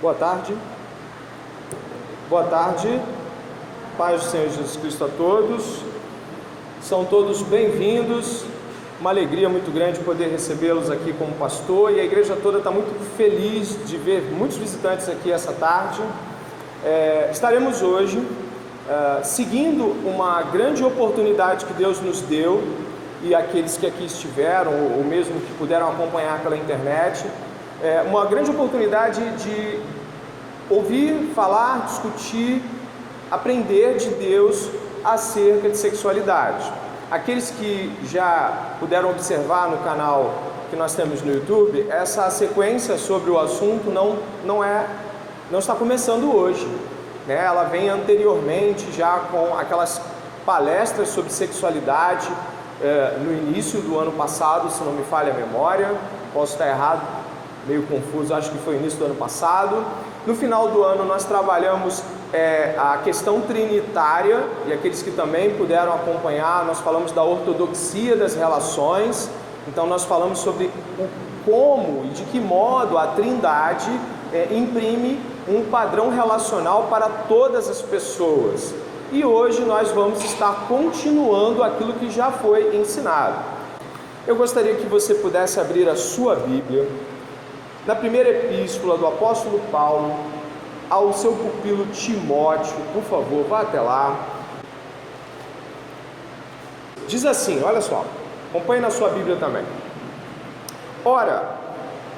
Boa tarde. Boa tarde. Paz do Senhor Jesus Cristo a todos. São todos bem-vindos. Uma alegria muito grande poder recebê-los aqui como pastor, e a igreja toda está muito feliz de ver muitos visitantes aqui essa tarde. Estaremos hoje seguindo uma grande oportunidade que Deus nos deu, e aqueles que aqui estiveram, ou mesmo que puderam acompanhar pela internet, uma grande oportunidade de ouvir, falar, discutir, aprender de Deus acerca de sexualidade. Aqueles que já puderam observar no canal que nós temos no YouTube, essa sequência sobre o assunto não está começando hoje, né? Ela vem anteriormente, já com aquelas palestras sobre sexualidade no início do ano passado, se não me falha a memória. Posso estar errado, meio confuso, acho que foi início do ano passado. No final do ano nós trabalhamos a questão trinitária, e aqueles que também puderam acompanhar, nós falamos da ortodoxia das relações. Então nós falamos sobre como e de que modo a Trindade imprime um padrão relacional para todas as pessoas. E hoje nós vamos estar continuando aquilo que já foi ensinado. Eu gostaria que você pudesse abrir a sua Bíblia na primeira epístola do apóstolo Paulo ao seu pupilo Timóteo. Por favor, vá até lá. Diz assim, olha só, acompanhe na sua Bíblia também. Ora,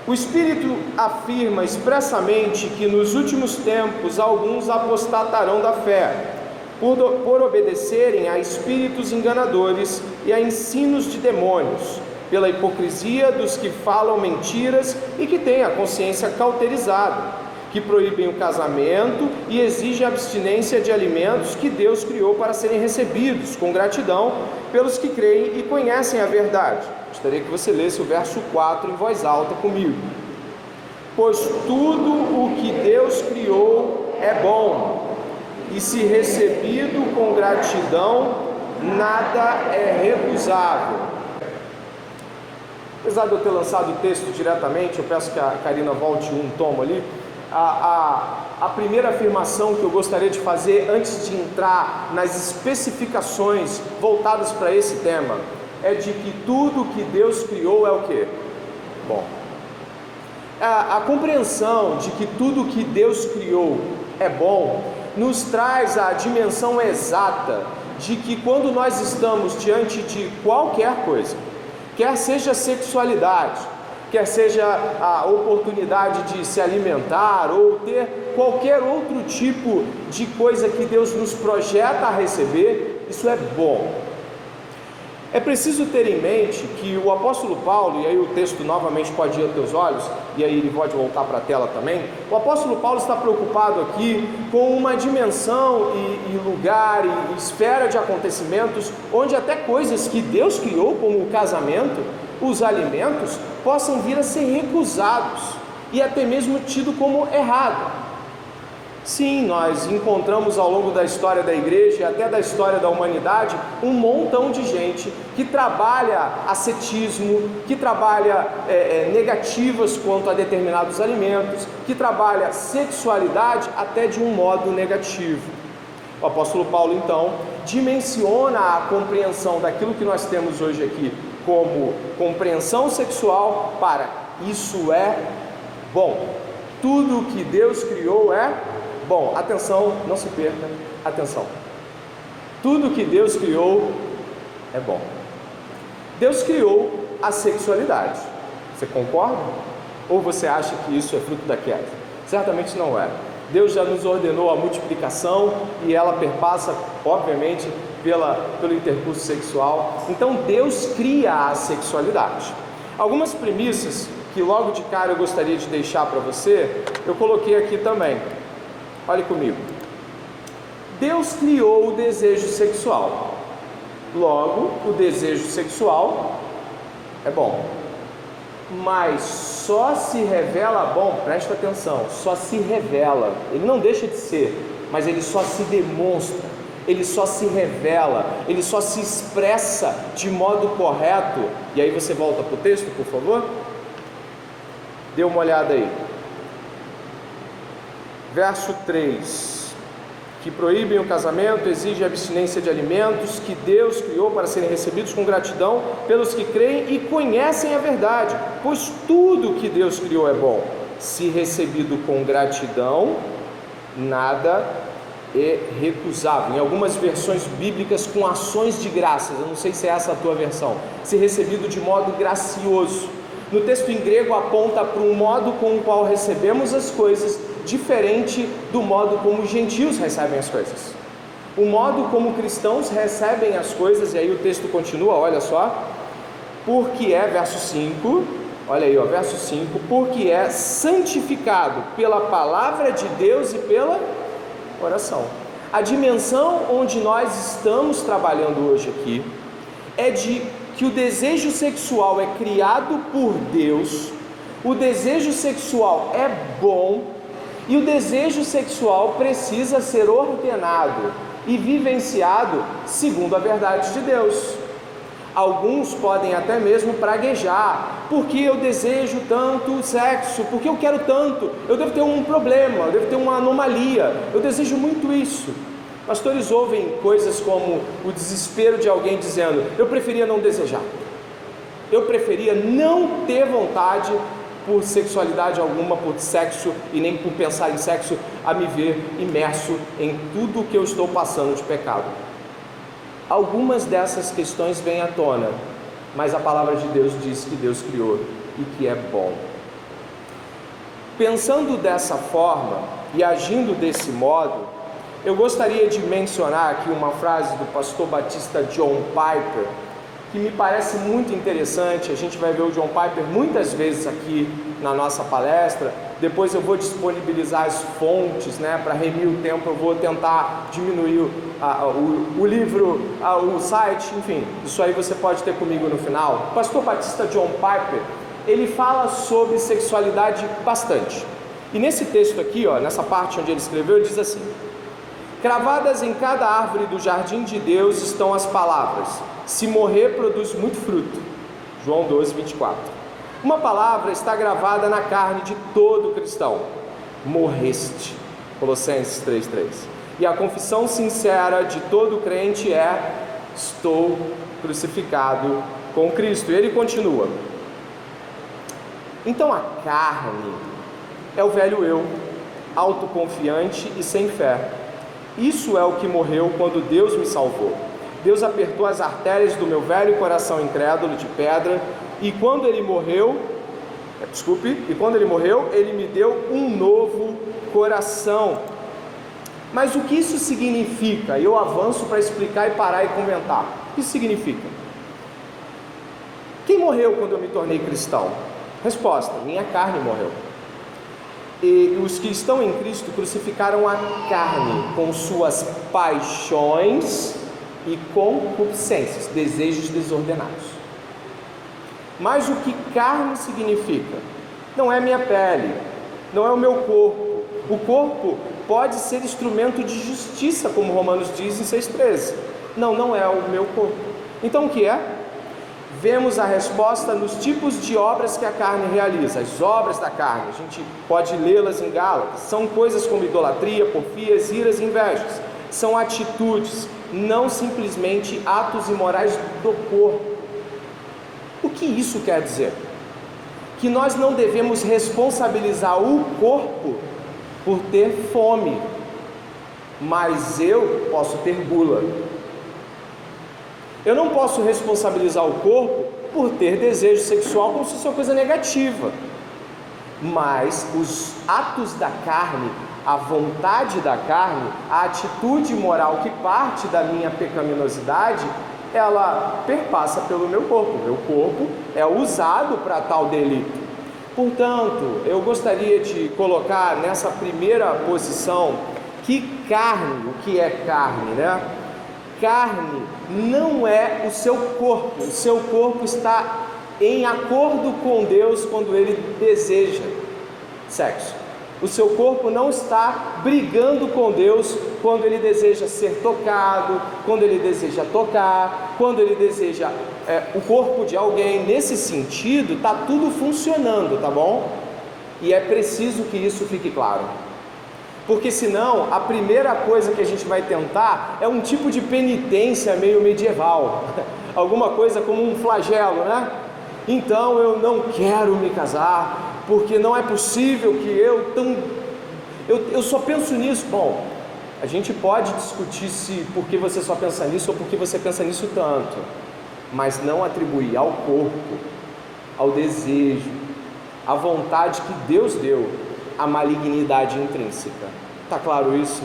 o Espírito afirma expressamente que nos últimos tempos alguns apostatarão da fé, por obedecerem a espíritos enganadores e a ensinos de demônios, pela hipocrisia dos que falam mentiras e que têm a consciência cauterizada, que proíbem o casamento e exigem a abstinência de alimentos que Deus criou para serem recebidos com gratidão pelos que creem e conhecem a verdade. Gostaria que você lesse o verso 4 em voz alta comigo. Pois tudo o que Deus criou é bom, e se recebido com gratidão, nada é recusável. Apesar de eu ter lançado o texto diretamente, eu peço que a Karina volte um tomo ali. A primeira afirmação que eu gostaria de fazer antes de entrar nas especificações voltadas para esse tema é de que tudo que Deus criou é o quê? Bom. A compreensão de que tudo que Deus criou é bom nos traz a dimensão exata de que quando nós estamos diante de qualquer coisa, quer seja sexualidade, quer seja a oportunidade de se alimentar ou ter qualquer outro tipo de coisa que Deus nos projeta a receber, isso é bom. É preciso ter em mente que o apóstolo Paulo, e aí o texto novamente pode ir aos teus olhos, e aí ele pode voltar para a tela também. O apóstolo Paulo está preocupado aqui com uma dimensão e lugar e esfera de acontecimentos onde até coisas que Deus criou, como o casamento, os alimentos, possam vir a ser recusados e até mesmo tido como errado. Sim, nós encontramos ao longo da história da igreja e até da história da humanidade um montão de gente que trabalha ascetismo, que trabalha negativas quanto a determinados alimentos, que trabalha sexualidade até de um modo negativo. O apóstolo Paulo então dimensiona a compreensão daquilo que nós temos hoje aqui como compreensão sexual para isso é bom. Tudo que Deus criou é bom. Atenção, não se perca, atenção. Tudo que Deus criou é bom. Deus criou a sexualidade. Você concorda? Ou você acha que isso é fruto da queda? Certamente não é. Deus já nos ordenou a multiplicação e ela perpassa, obviamente, pelo intercurso sexual. Então Deus cria a sexualidade. Algumas premissas que logo de cara eu gostaria de deixar para você, eu coloquei aqui também. Olhe comigo. Deus criou o desejo sexual. Logo, o desejo sexual é bom. Mas só se revela bom, presta atenção, só se revela. Ele não deixa de ser, mas ele só se demonstra, ele só se revela, ele só se expressa de modo correto. E aí você volta para o texto, por favor? Dê uma olhada aí. verso 3, que proíbem o casamento, exigem a abstinência de alimentos que Deus criou para serem recebidos com gratidão pelos que creem e conhecem a verdade, pois tudo que Deus criou é bom. Se recebido com gratidão, nada é recusável. Em algumas versões bíblicas, com ações de graças, eu não sei se é essa a tua versão, se recebido de modo gracioso. No texto em grego aponta para um modo com o qual recebemos as coisas, diferente do modo como os gentios recebem as coisas. O modo como cristãos recebem as coisas, e aí o texto continua, olha só, porque é, verso 5, olha aí, ó, verso 5, porque é santificado pela palavra de Deus e pela oração. A dimensão onde nós estamos trabalhando hoje aqui é de que o desejo sexual é criado por Deus, o desejo sexual é bom e o desejo sexual precisa ser ordenado e vivenciado segundo a verdade de Deus. Alguns podem até mesmo praguejar, porque eu desejo tanto sexo, porque eu quero tanto, eu devo ter um problema, eu devo ter uma anomalia, eu desejo muito isso. Pastores ouvem coisas como o desespero de alguém dizendo: eu preferia não desejar, eu preferia não ter vontade por sexualidade alguma, por sexo e nem por pensar em sexo, a me ver imerso em tudo que eu estou passando de pecado. Algumas dessas questões vêm à tona, mas a palavra de Deus diz que Deus criou e que é bom. Pensando dessa forma e agindo desse modo, eu gostaria de mencionar aqui uma frase do pastor batista John Piper, que me parece muito interessante. A gente vai ver o John Piper muitas vezes aqui na nossa palestra. Depois eu vou disponibilizar as fontes, para remir o tempo. Eu vou tentar diminuir o livro, o site, enfim, isso aí você pode ter comigo no final. O pastor batista John Piper, ele fala sobre sexualidade bastante. E nesse texto aqui, nessa parte onde ele escreveu, ele diz assim: cravadas em cada árvore do jardim de Deus estão as palavras: se morrer, produz muito fruto. João 12, 24. Uma palavra está gravada na carne de todo cristão: morreste. Colossenses 3, 3. E a confissão sincera de todo crente é: estou crucificado com Cristo. E ele continua: então a carne é o velho eu, autoconfiante e sem fé. Isso é o que morreu quando Deus me salvou. Deus apertou as artérias do meu velho coração incrédulo de pedra, e quando ele morreu, ele me deu um novo coração. Mas o que isso significa? Eu avanço para explicar e parar e comentar. O que isso significa? Quem morreu quando eu me tornei cristão? Resposta: minha carne morreu. E os que estão em Cristo crucificaram a carne com suas paixões e concupiscências, desejos desordenados. Mas o que carne significa? Não é minha pele, não é o meu corpo. O corpo pode ser instrumento de justiça, como Romanos diz em 6,13. Não é o meu corpo. Então o que é? Vemos a resposta nos tipos de obras que a carne realiza. As obras da carne, a gente pode lê-las em Gálatas, são coisas como idolatria, porfias, iras e invejas. São atitudes, não simplesmente atos imorais do corpo. O que isso quer dizer? Que nós não devemos responsabilizar o corpo por ter fome, mas eu posso ter gula. Eu não posso responsabilizar o corpo por ter desejo sexual como se fosse uma coisa negativa, mas os atos da carne, a vontade da carne, a atitude moral que parte da minha pecaminosidade, ela perpassa pelo meu corpo. Meu corpo é usado para tal delito. Portanto, eu gostaria de colocar nessa primeira posição que carne, o que é carne, Carne não é o seu corpo está em acordo com Deus quando ele deseja sexo. O seu corpo não está brigando com Deus quando ele deseja ser tocado, quando ele deseja tocar, quando ele deseja o corpo de alguém. Nesse sentido, está tudo funcionando, tá bom? E é preciso que isso fique claro. porque senão a primeira coisa que a gente vai tentar é um tipo de penitência meio medieval, alguma coisa como um flagelo, né? Então eu não quero me casar, porque não é possível que eu só penso nisso. Bom, a gente pode discutir se porque você só pensa nisso ou porque você pensa nisso tanto, mas não atribuir ao corpo, ao desejo, à vontade que Deus deu, a malignidade intrínseca. Tá claro isso?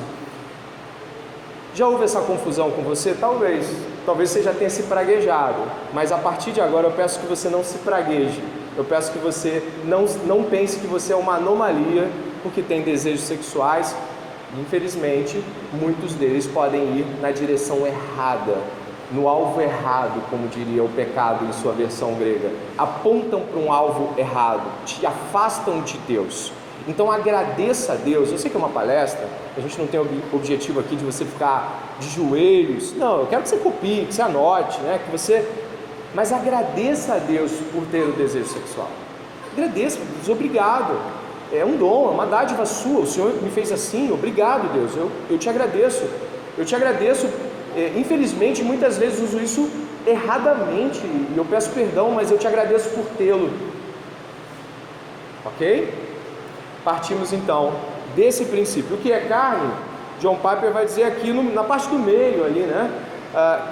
Já houve essa confusão com você? Talvez você já tenha se praguejado, mas a partir de agora eu peço que você não se pragueje, eu peço que você não pense que você é uma anomalia porque tem desejos sexuais. Infelizmente, muitos deles podem ir na direção errada, no alvo errado, como diria o pecado em sua versão grega. Apontam para um alvo errado, te afastam de Deus. Então agradeça a Deus. Eu sei que é uma palestra, a gente não tem o objetivo aqui de você ficar de joelhos. Não, eu quero que você copie, que você anote, né? Mas agradeça a Deus por ter o desejo sexual. Agradeça, diz obrigado. É um dom, é uma dádiva sua. O Senhor me fez assim, obrigado, Deus. Eu te agradeço. Eu te agradeço. Infelizmente, muitas vezes uso isso erradamente e eu peço perdão, mas eu te agradeço por tê-lo. Ok? Partimos então desse princípio. O que é carne? John Piper vai dizer aqui na parte do meio ali, né?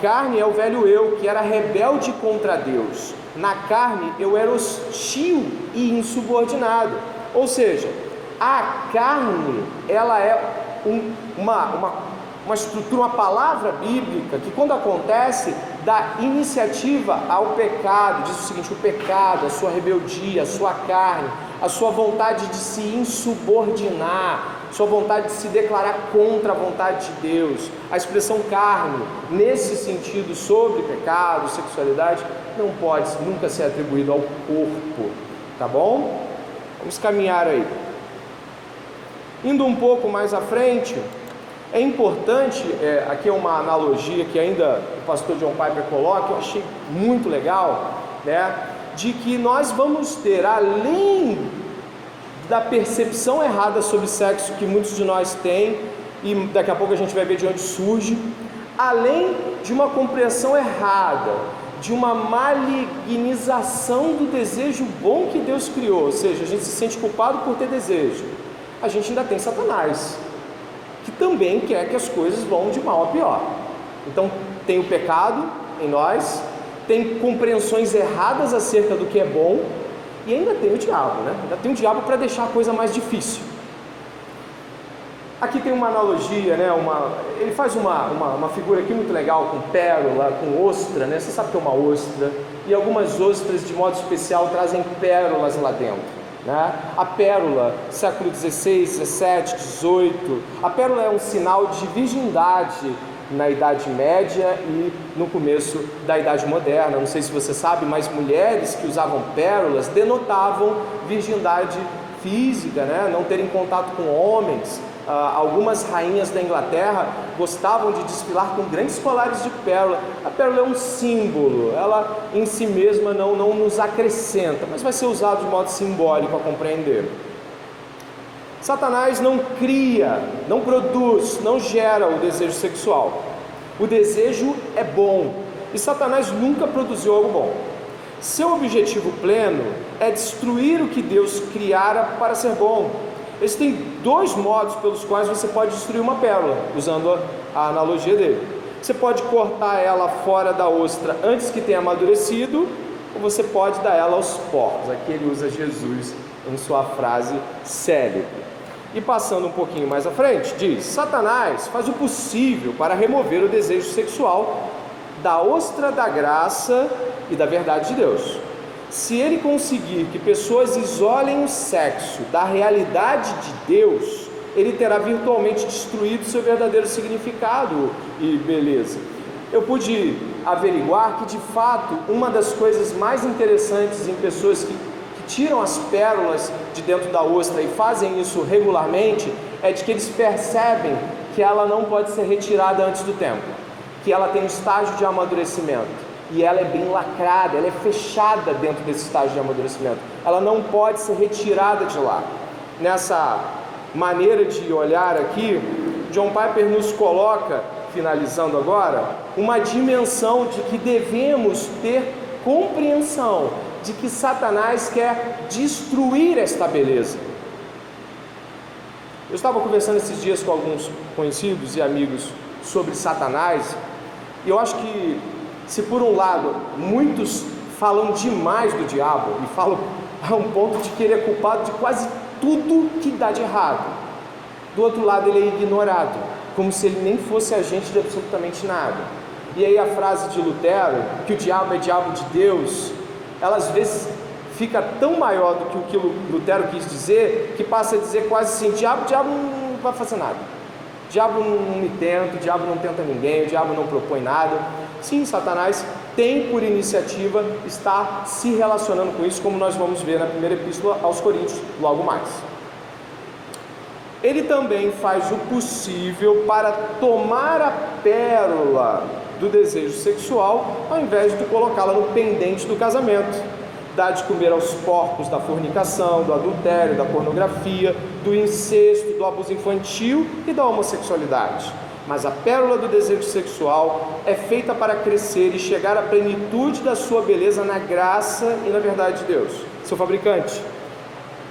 Carne é o velho eu, que era rebelde contra Deus. Na carne eu era hostil e insubordinado. Ou seja, a carne, ela é uma estrutura, uma palavra bíblica que, quando acontece, dá iniciativa ao pecado. Diz o seguinte: o pecado, a sua rebeldia, a sua carne, a sua vontade de se insubordinar, sua vontade de se declarar contra a vontade de Deus. A expressão carne, nesse sentido, sobre pecado, sexualidade, não pode nunca ser atribuído ao corpo, tá bom? Vamos caminhar aí. Indo um pouco mais à frente, é importante, aqui é uma analogia que ainda o pastor John Piper coloca, eu achei muito legal, né? De que nós vamos ter, além da percepção errada sobre sexo que muitos de nós têm, e daqui a pouco a gente vai ver de onde surge, além de uma compreensão errada, de uma malignização do desejo bom que Deus criou, ou seja, a gente se sente culpado por ter desejo, a gente ainda tem Satanás, que também quer que as coisas vão de mal a pior. Então tem o pecado em nós, tem compreensões erradas acerca do que é bom, e ainda tem o diabo, né? Ainda tem o diabo para deixar a coisa mais difícil. Aqui tem uma analogia, né? Ele faz uma figura aqui muito legal com pérola, com ostra, né? Você sabe o que é uma ostra, e algumas ostras de modo especial trazem pérolas lá dentro, né? A pérola, século XVI, XVII, XVIII, a pérola é um sinal de virgindade na Idade Média e no começo da Idade Moderna. Não sei se você sabe, mas mulheres que usavam pérolas denotavam virgindade física, né? Não terem contato com homens. Algumas rainhas da Inglaterra gostavam de desfilar com grandes colares de pérola. A pérola é um símbolo, ela em si mesma não nos acrescenta, mas vai ser usado de modo simbólico a compreender. Satanás não cria, não produz, não gera o desejo sexual. O desejo é bom e Satanás nunca produziu algo bom. Seu objetivo pleno é destruir o que Deus criara para ser bom. Existem dois modos pelos quais você pode destruir uma pérola, usando a analogia dele. Você pode cortar ela fora da ostra antes que tenha amadurecido, ou você pode dar ela aos porcos. Aqui ele usa Jesus em sua frase célebre. E passando um pouquinho mais à frente, diz: Satanás faz o possível para remover o desejo sexual da ostra da graça e da verdade de Deus. Se ele conseguir que pessoas isolem o sexo da realidade de Deus, ele terá virtualmente destruído seu verdadeiro significado e beleza. Eu pude averiguar que, de fato, uma das coisas mais interessantes em pessoas que tiram as pérolas de dentro da ostra e fazem isso regularmente, é de que eles percebem que ela não pode ser retirada antes do tempo, que ela tem um estágio de amadurecimento, e ela é bem lacrada, ela é fechada dentro desse estágio de amadurecimento, ela não pode ser retirada de lá. Nessa maneira de olhar aqui, John Piper nos coloca, finalizando agora, uma dimensão de que devemos ter compreensão de que Satanás quer destruir esta beleza. Eu estava conversando esses dias com alguns conhecidos e amigos sobre Satanás, e eu acho que, se por um lado muitos falam demais do diabo e falam a um ponto de que ele é culpado de quase tudo que dá de errado, do outro lado ele é ignorado, como se ele nem fosse agente de absolutamente nada. E aí a frase de Lutero, que o diabo é diabo de Deus, ela às vezes fica tão maior do que o que Lutero quis dizer, que passa a dizer quase assim: diabo não vai fazer nada, diabo não me tenta, o diabo não tenta ninguém, o diabo não propõe nada. Sim, Satanás tem por iniciativa estar se relacionando com isso, como nós vamos ver na primeira epístola aos Coríntios, logo mais. Ele também faz o possível para tomar a pérola do desejo sexual, ao invés de colocá-la no pendente do casamento. Dá de comer aos porcos da fornicação, do adultério, da pornografia, do incesto, do abuso infantil e da homossexualidade. Mas a pérola do desejo sexual é feita para crescer e chegar à plenitude da sua beleza na graça e na verdade de Deus, seu fabricante.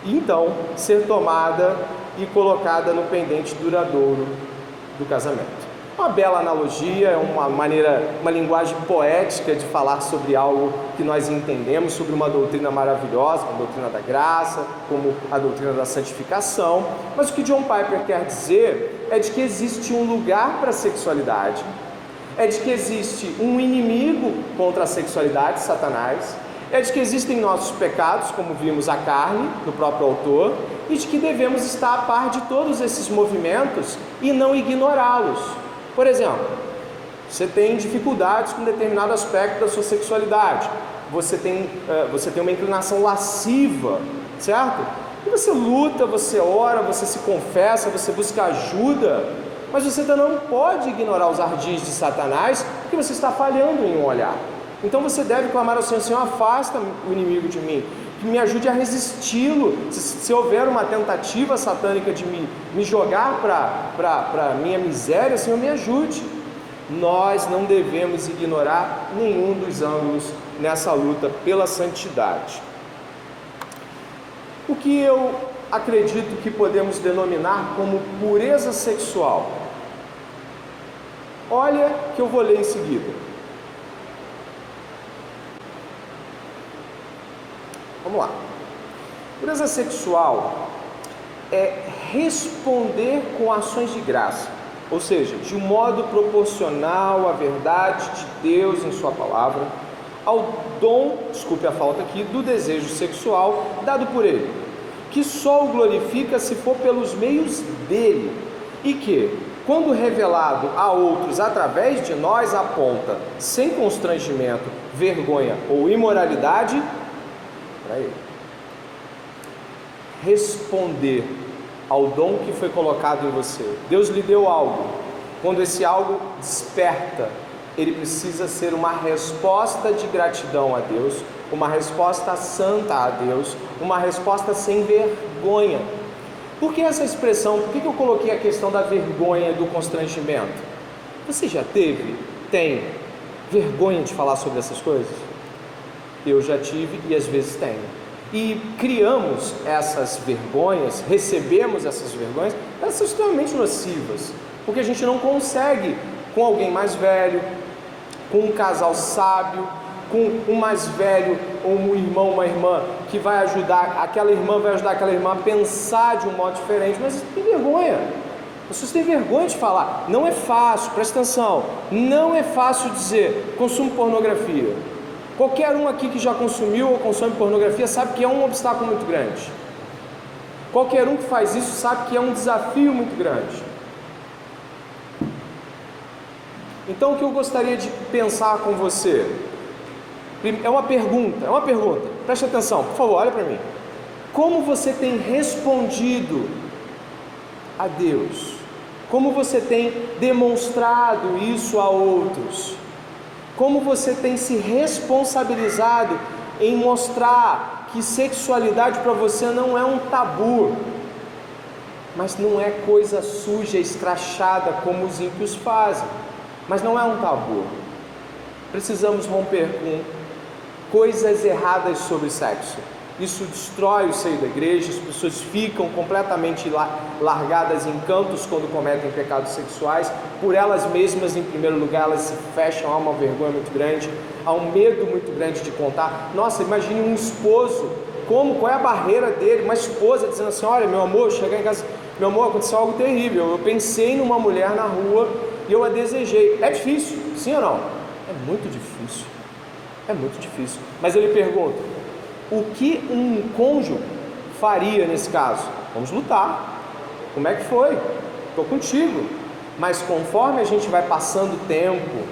E então ser tomada e colocada no pendente duradouro do casamento. Uma bela analogia, é uma linguagem poética de falar sobre algo que nós entendemos, sobre uma doutrina maravilhosa, a doutrina da graça, como a doutrina da santificação. Mas o que John Piper quer dizer é de que existe um lugar para a sexualidade, é de que existe um inimigo contra a sexualidade, Satanás, é de que existem nossos pecados, como vimos a carne, do próprio autor, e de que devemos estar a par de todos esses movimentos e não ignorá-los. Por exemplo, você tem dificuldades com determinado aspecto da sua sexualidade, você tem uma inclinação lasciva, certo? E você luta, você ora, você se confessa, você busca ajuda, mas você não pode ignorar os ardis de Satanás, porque você está falhando em um olhar. Então você deve clamar ao Senhor: Senhor, afasta o inimigo de mim, que me ajude a resisti-lo. Se houver uma tentativa satânica de me jogar para a minha miséria, Senhor, me ajude. Nós não devemos ignorar nenhum dos ângulos nessa luta pela santidade. O que eu acredito que podemos denominar como pureza sexual? Olha que eu vou ler em seguida. Vamos lá. Pureza sexual é responder com ações de graça, ou seja, de um modo proporcional à verdade de Deus em sua palavra, ao dom, desculpe a falta aqui, do desejo sexual dado por Ele, que só o glorifica se for pelos meios dele, e que, quando revelado a outros através de nós, aponta, sem constrangimento, vergonha ou imoralidade, para Ele. Responder ao dom que foi colocado em você. Deus lhe deu algo. Quando esse algo desperta, ele precisa ser uma resposta de gratidão a Deus, uma resposta santa a Deus, uma resposta sem vergonha. Por que essa expressão? Por que eu coloquei a questão da vergonha e do constrangimento? Você já tem vergonha de falar sobre essas coisas? Eu já tive e às vezes tenho. E criamos essas vergonhas, recebemos essas vergonhas, elas são extremamente nocivas, porque a gente não consegue, com alguém mais velho, com um casal sábio, com um mais velho, ou um irmão, uma irmã, que vai ajudar, aquela irmã vai ajudar aquela irmã a pensar de um modo diferente, mas tem vergonha. As pessoas têm vergonha de falar. Não é fácil, presta atenção, não é fácil dizer, consumo pornografia. Qualquer um aqui que já consumiu ou consome pornografia sabe que é um obstáculo muito grande. Qualquer um que faz isso sabe que é um desafio muito grande. Então o que eu gostaria de pensar com você é uma pergunta, preste atenção, por favor, olha para mim. Como você tem respondido a Deus? Como você tem demonstrado isso a outros? Como você tem se responsabilizado em mostrar que sexualidade para você não é um tabu? mas não é coisa suja, escrachada como os ímpios fazem. Mas não é um tabu. Precisamos romper com coisas erradas sobre sexo. Isso destrói o seio da igreja, as pessoas ficam completamente largadas em cantos quando cometem pecados sexuais, por elas mesmas em primeiro lugar, elas se fecham, há uma vergonha muito grande, há um medo muito grande de contar. Nossa, imagine um esposo, qual é a barreira dele, uma esposa dizendo assim: olha, meu amor, chegar em casa, meu amor, aconteceu algo terrível, eu pensei numa mulher na rua e eu a desejei. É difícil, sim ou não? É muito difícil, mas eu lhe pergunto, o que um cônjuge faria nesse caso? Vamos lutar. Como é que foi? Estou contigo. Mas conforme a gente vai passando o tempo,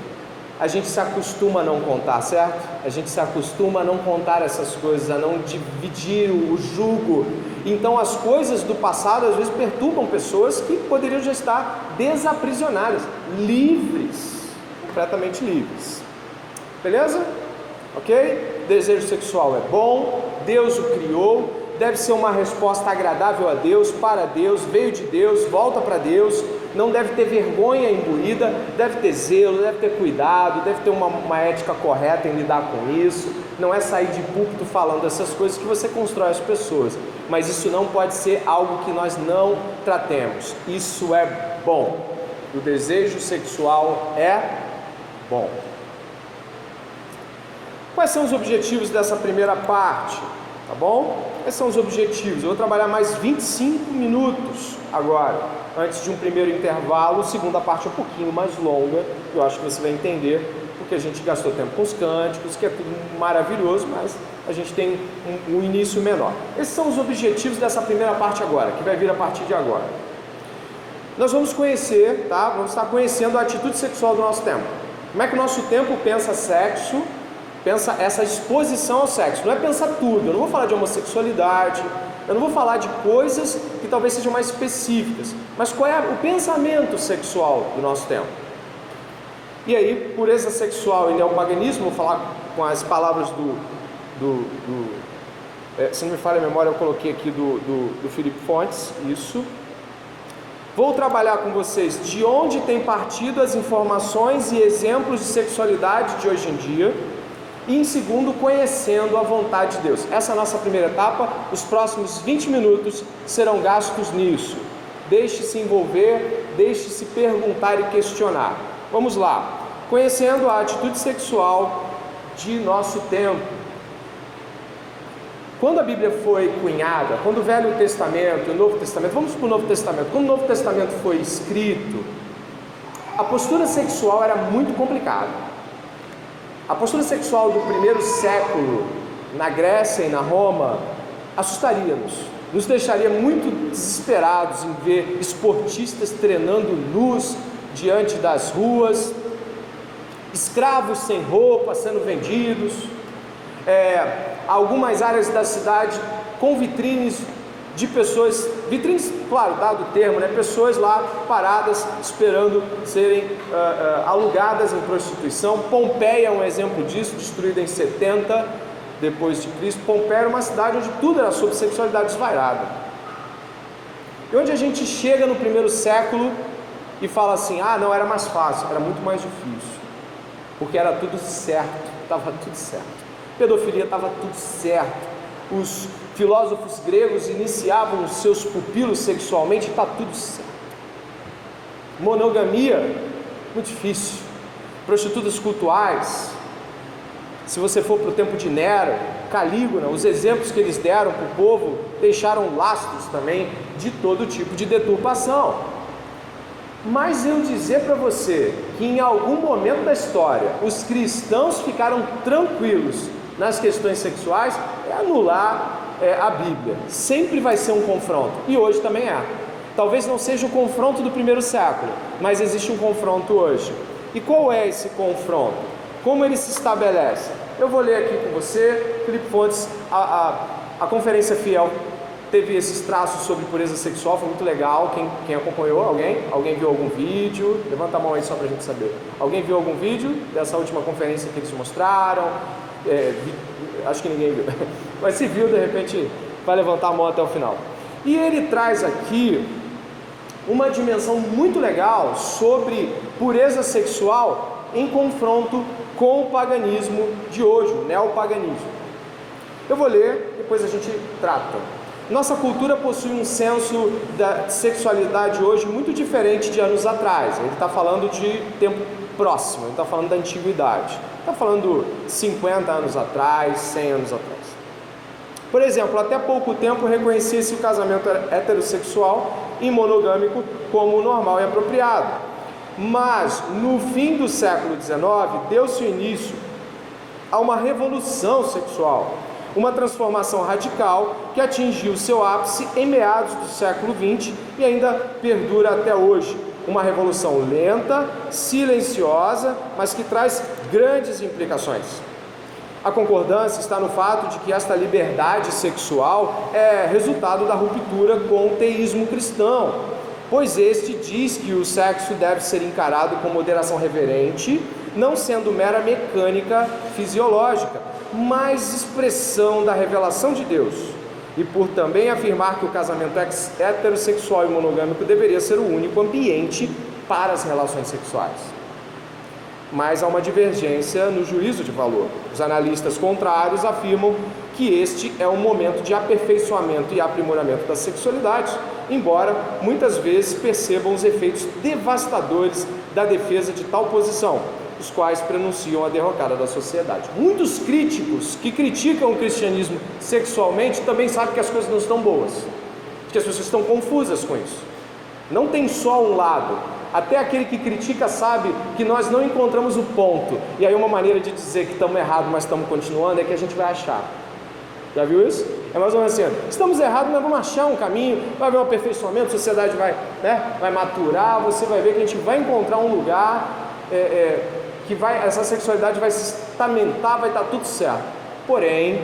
a gente se acostuma a não contar, certo? A gente se acostuma a não contar essas coisas, a não dividir o jugo. Então as coisas do passado às vezes perturbam pessoas que poderiam já estar desaprisionadas, livres, completamente livres. Beleza? Ok? Desejo sexual é bom, Deus o criou, deve ser uma resposta agradável a Deus, para Deus, veio de Deus, volta para Deus, não deve ter vergonha imbuída, deve ter zelo, deve ter cuidado, deve ter uma ética correta em lidar com isso. Não é sair de púlpito falando essas coisas que você constrói as pessoas, mas isso não pode ser algo que nós não tratemos. Isso é bom. O desejo sexual é bom. Quais são os objetivos dessa primeira parte? Tá bom? Quais são os objetivos? Eu vou trabalhar mais 25 minutos agora, antes de um primeiro intervalo. A segunda parte é um pouquinho mais longa, eu acho que você vai entender, porque a gente gastou tempo com os cânticos, que é tudo maravilhoso, mas a gente tem um início menor. Esses são os objetivos dessa primeira parte agora, que vai vir a partir de agora. Nós vamos conhecer, tá? Vamos estar conhecendo a atitude sexual do nosso tempo. Como é que o nosso tempo pensa sexo? Pensa essa exposição ao sexo, não é pensar tudo. Eu não vou falar de homossexualidade, eu não vou falar de coisas que talvez sejam mais específicas, mas qual é o pensamento sexual do nosso tempo? E aí, pureza sexual e neopaganismo, vou falar com as palavras se não me falha a memória, eu coloquei aqui do Felipe Fontes, isso. Vou trabalhar com vocês de onde tem partido as informações e exemplos de sexualidade de hoje em dia. E em segundo, conhecendo a vontade de Deus. Essa é a nossa primeira etapa. Os próximos 20 minutos serão gastos nisso. Deixe-se envolver, deixe-se perguntar e questionar. Vamos lá. Conhecendo a atitude sexual de nosso tempo. Quando a Bíblia foi cunhada, quando o Velho Testamento e o Novo Testamento, vamos para o Novo Testamento, quando o Novo Testamento foi escrito, a postura sexual era muito complicada. A postura sexual do primeiro século, na Grécia e na Roma, assustaria-nos, nos deixaria muito desesperados em ver esportistas treinando nus diante das ruas, escravos sem roupa sendo vendidos, algumas áreas da cidade com vitrines de pessoas, vitrines, claro, dado o termo, né? Pessoas lá paradas esperando serem alugadas em prostituição. Pompeia é um exemplo disso, destruída em 70 depois de Cristo. Pompeia era uma cidade onde tudo era sobre sexualidade desvairada. E onde a gente chega no primeiro século e fala assim: ah, não, era mais fácil, era muito mais difícil, porque era tudo certo, estava tudo certo. Pedofilia estava tudo certo. Os filósofos gregos iniciavam os seus pupilos sexualmente, está tudo certo. Monogamia, muito difícil. Prostitutas cultuais, se você for para o tempo de Nero, Calígula, os exemplos que eles deram para o povo deixaram lastros também de todo tipo de deturpação. Mas eu dizer para você que em algum momento da história os cristãos ficaram tranquilos nas questões sexuais, é anular a Bíblia. Sempre vai ser um confronto, e hoje também é. Talvez não seja o confronto do primeiro século, mas existe um confronto hoje. E qual é esse confronto? Como ele se estabelece? Eu vou ler aqui com você, Felipe Fontes. A Conferência Fiel teve esses traços sobre pureza sexual, foi muito legal. Quem acompanhou? Alguém viu algum vídeo? Levanta a mão aí só para a gente saber. Alguém viu algum vídeo dessa última conferência que eles mostraram? Acho que ninguém viu, mas se viu, de repente vai levantar a mão até o final. E ele traz aqui uma dimensão muito legal sobre pureza sexual em confronto com o paganismo de hoje, o neopaganismo. Eu vou ler, depois a gente trata. Nossa cultura possui um senso da sexualidade hoje muito diferente de anos atrás. Ele está falando de tempo próximo, ele está falando da antiguidade. Está falando 50 anos atrás, 100 anos atrás. Por exemplo, até pouco tempo reconhecia-se o casamento heterossexual e monogâmico como normal e apropriado. Mas, no fim do século XIX, deu-se início a uma revolução sexual, uma transformação radical que atingiu seu ápice em meados do século XX e ainda perdura até hoje. Uma revolução lenta, silenciosa, mas que traz grandes implicações. A concordância está no fato de que esta liberdade sexual é resultado da ruptura com o teísmo cristão, pois este diz que o sexo deve ser encarado com moderação reverente, não sendo mera mecânica fisiológica, mas expressão da revelação de Deus, e por também afirmar que o casamento heterossexual e monogâmico deveria ser o único ambiente para as relações sexuais. Mas há uma divergência no juízo de valor. Os analistas contrários afirmam que este é um momento de aperfeiçoamento e aprimoramento da sexualidade, embora muitas vezes percebam os efeitos devastadores da defesa de tal posição, os quais prenunciam a derrocada da sociedade. Muitos críticos que criticam o cristianismo sexualmente também sabem que as coisas não estão boas, que as pessoas estão confusas com isso. Não tem só um lado. Até aquele que critica sabe que nós não encontramos o ponto. E aí uma maneira de dizer que estamos errados, mas estamos continuando, é que a gente vai achar. Já viu isso? É mais ou menos assim, estamos errados, mas vamos achar um caminho, vai haver um aperfeiçoamento, a sociedade vai maturar, você vai ver que a gente vai encontrar um lugar que essa sexualidade vai se estamentar, vai estar tudo certo. Porém,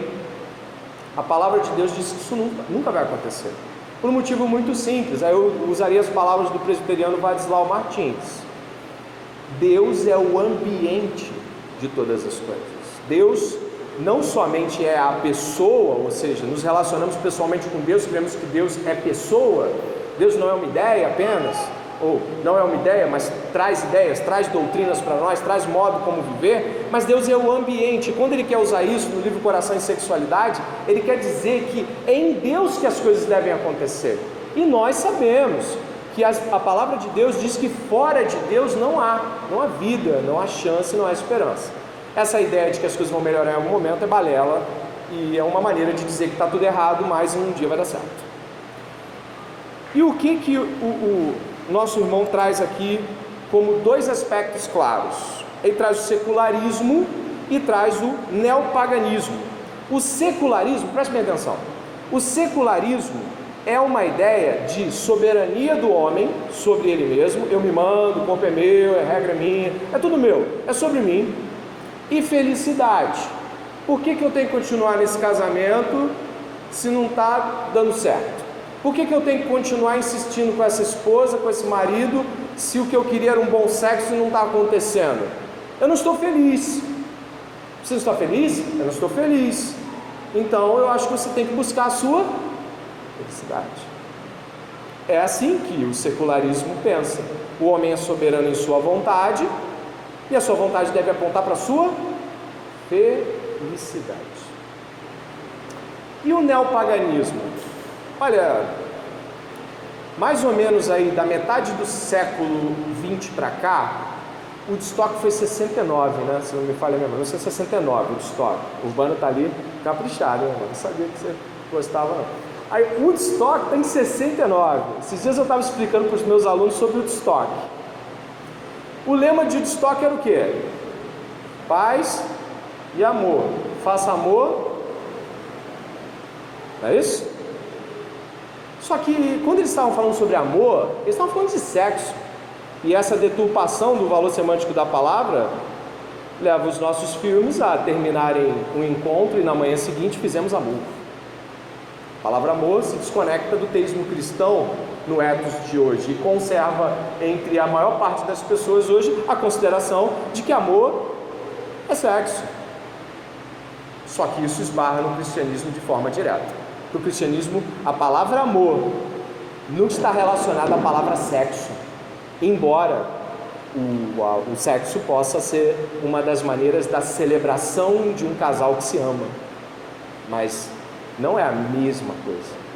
a palavra de Deus diz que isso nunca vai acontecer. Por um motivo muito simples. Aí eu usaria as palavras do presbiteriano Vadislau Martins. Deus é o ambiente de todas as coisas. Deus não somente é a pessoa, ou seja, nos relacionamos pessoalmente com Deus, sabemos que Deus é pessoa. Deus não é uma ideia apenas, ou não é uma ideia, mas traz ideias, traz doutrinas para nós, traz modo como viver, mas Deus é o ambiente. Quando Ele quer usar isso no livro Coração e Sexualidade, Ele quer dizer que é em Deus que as coisas devem acontecer, e nós sabemos que a palavra de Deus diz que fora de Deus não há vida, não há chance, não há esperança. Essa ideia de que as coisas vão melhorar em algum momento é balela, e é uma maneira de dizer que está tudo errado, mas um dia vai dar certo. E o que o nosso irmão traz aqui como dois aspectos claros? Ele traz o secularismo e traz o neopaganismo. O secularismo, preste bem atenção, o secularismo é uma ideia de soberania do homem sobre ele mesmo. Eu me mando, o corpo é meu, a regra é minha, é tudo meu, é sobre mim. E felicidade. Por que eu tenho que continuar nesse casamento se não está dando certo? Por que eu tenho que continuar insistindo com essa esposa, com esse marido, se o que eu queria era um bom sexo e não está acontecendo? Eu não estou feliz. Você não está feliz? Eu não estou feliz. Então eu acho que você tem que buscar a sua felicidade. É assim que o secularismo pensa. O homem é soberano em sua vontade, e a sua vontade deve apontar para a sua felicidade. E o neopaganismo? Olha, mais ou menos aí da metade do século 20 para cá, o Woodstock foi 69, né? Se não me falha a memória, foi 69 o Woodstock. O Urbano está ali caprichado, né? Eu não sabia que você gostava, não. Aí o Woodstock está em 69. Esses dias eu estava explicando para os meus alunos sobre o Woodstock. O lema de Woodstock era o quê? Paz e amor. Faça amor. Não é isso? Só que quando eles estavam falando sobre amor, eles estavam falando de sexo. E essa deturpação do valor semântico da palavra leva os nossos filmes a terminarem um encontro e na manhã seguinte fizemos amor. A palavra amor se desconecta do teísmo cristão no ethos de hoje e conserva entre a maior parte das pessoas hoje a consideração de que amor é sexo. Só que isso esbarra no cristianismo de forma direta. No cristianismo, a palavra amor não está relacionado à palavra sexo, embora o sexo possa ser uma das maneiras da celebração de um casal que se ama, mas não é a mesma coisa.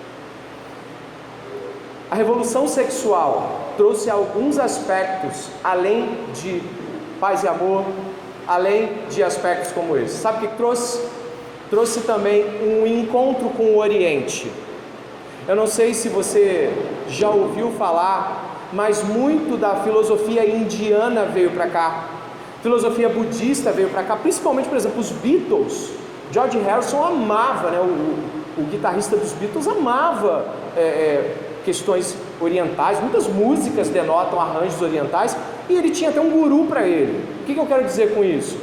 A revolução sexual trouxe alguns aspectos além de paz e amor, além de aspectos como esse. Sabe o que trouxe? Trouxe também um encontro com o Oriente. Eu não sei se você já ouviu falar, mas muito da filosofia indiana veio para cá, filosofia budista veio para cá, principalmente, por exemplo, os Beatles. George Harrison amava, né? O guitarrista dos Beatles amava questões orientais, muitas músicas denotam arranjos orientais, e ele tinha até um guru para ele. O que eu quero dizer com isso?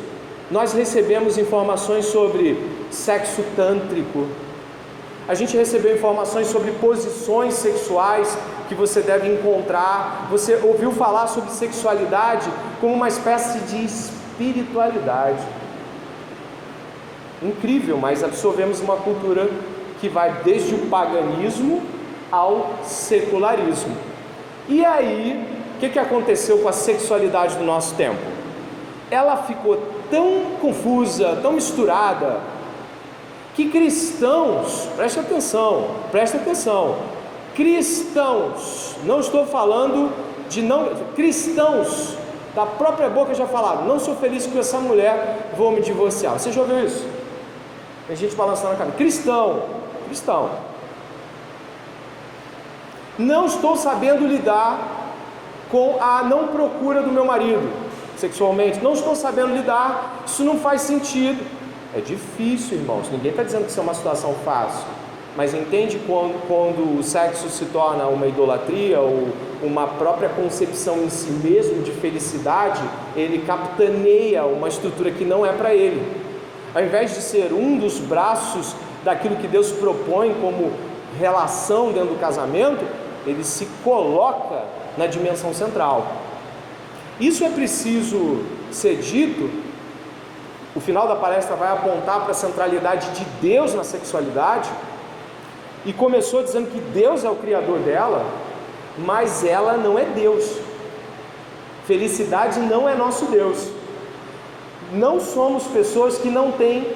Nós recebemos informações sobre sexo tântrico, a gente recebeu informações sobre posições sexuais que você deve encontrar, você ouviu falar sobre sexualidade como uma espécie de espiritualidade. Incrível, mas absorvemos uma cultura que vai desde o paganismo ao secularismo. E aí, o que aconteceu com a sexualidade do nosso tempo? Ela ficou tão confusa, tão misturada, que cristãos, preste atenção, cristãos, não estou falando de não, cristãos, da própria boca já falaram, não sou feliz com essa mulher, vou me divorciar. Você já ouviu isso? Tem gente balançando a cabeça. Cristão, não estou sabendo lidar com a não procura do meu marido sexualmente, não estou sabendo lidar, isso não faz sentido. É difícil, irmãos, ninguém está dizendo que isso é uma situação fácil, mas entende quando o sexo se torna uma idolatria ou uma própria concepção em si mesmo de felicidade, ele capitaneia uma estrutura que não é para ele. Ao invés de ser um dos braços daquilo que Deus propõe como relação dentro do casamento, ele se coloca na dimensão central. Isso é preciso ser dito. O final da palestra vai apontar para a centralidade de Deus na sexualidade, e começou dizendo que Deus é o criador dela, mas ela não é Deus. Felicidade não é nosso Deus. Não somos pessoas que não têm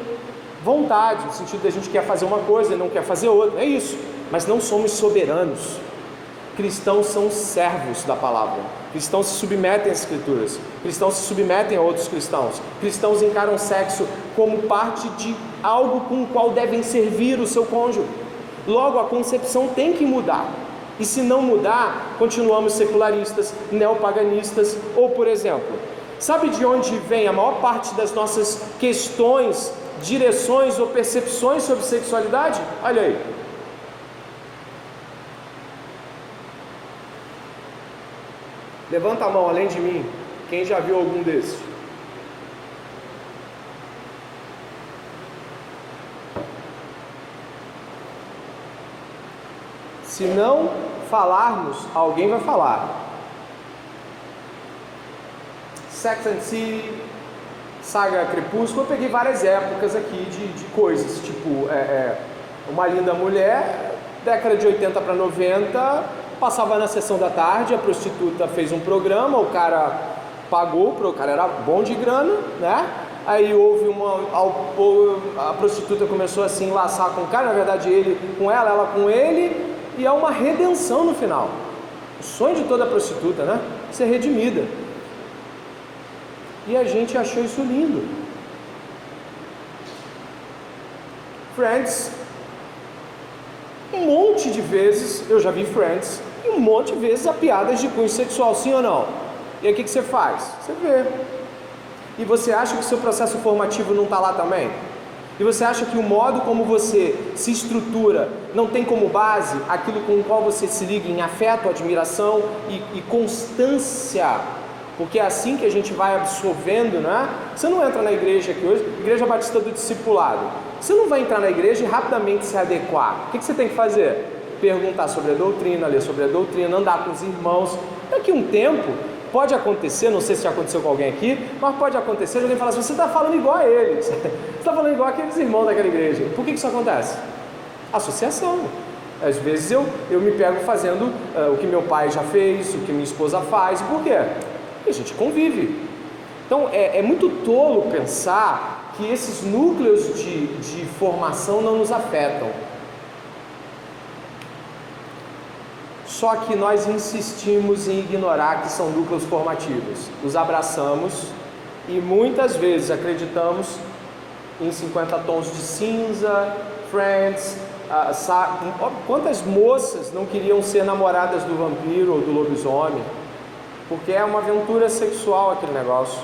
vontade, no sentido de a gente quer fazer uma coisa e não quer fazer outra, é isso, mas não somos soberanos. Cristãos são servos da palavra, cristãos se submetem às escrituras, cristãos se submetem a outros cristãos, cristãos encaram o sexo como parte de algo com o qual devem servir o seu cônjuge. Logo, a concepção tem que mudar, e se não mudar, continuamos secularistas, neopaganistas. Ou, por exemplo, sabe de onde vem a maior parte das nossas questões, direções ou percepções sobre sexualidade? Olha aí. Levanta a mão, além de mim, quem já viu algum desses? Se não falarmos, alguém vai falar. Sex and the City, Saga Crepúsculo, eu peguei várias épocas aqui de coisas, tipo, Uma Linda Mulher, década de 80 para 90, passava na sessão da tarde, a prostituta fez um programa, o cara pagou, o cara era bom de grana, né? Aí houve a prostituta começou a se enlaçar com o cara, na verdade ele com ela com ele, e há uma redenção no final. O sonho de toda prostituta, né? Ser redimida. E a gente achou isso lindo. Friends, um monte de vezes eu já vi Friends, e um monte de vezes há piadas de cunho sexual, sim ou não? E aí o que você faz? Você vê. E você acha que o seu processo formativo não está lá também? E você acha que o modo como você se estrutura não tem como base aquilo com o qual você se liga em afeto, admiração e constância? Porque é assim que a gente vai absorvendo, né? Você não entra na igreja aqui hoje, Igreja Batista do Discipulado. Você não vai entrar na igreja e rapidamente se adequar. O que você tem que fazer? Perguntar sobre a doutrina, ler sobre a doutrina, andar com os irmãos. Daqui a um tempo, pode acontecer, não sei se já aconteceu com alguém aqui, mas pode acontecer de alguém falar assim: você está falando igual a eles, você está falando igual aqueles irmãos daquela igreja. Por que isso acontece? Associação. Às vezes eu me pego fazendo o que meu pai já fez, o que minha esposa faz. Por quê? Porque a gente convive. Então é muito tolo pensar que esses núcleos de formação não nos afetam. Só que nós insistimos em ignorar que são núcleos formativos. Os abraçamos e muitas vezes acreditamos em 50 Tons de Cinza, Friends. Quantas moças não queriam ser namoradas do vampiro ou do lobisomem? Porque é uma aventura sexual aquele negócio.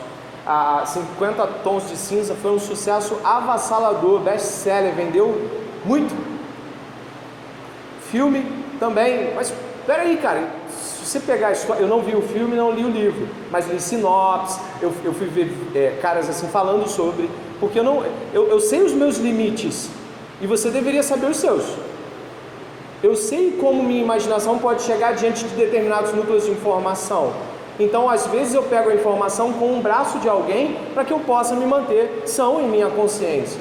50 Tons de Cinza foi um sucesso avassalador, best-seller, vendeu muito. Filme também, mas peraí, cara, se você pegar a história, eu não vi o filme, não li o livro, mas li sinopse, eu fui ver caras assim falando sobre, porque eu sei os meus limites, e você deveria saber os seus. Eu sei como minha imaginação pode chegar diante de determinados núcleos de informação. Então, às vezes eu pego a informação com um braço de alguém para que eu possa me manter são em minha consciência.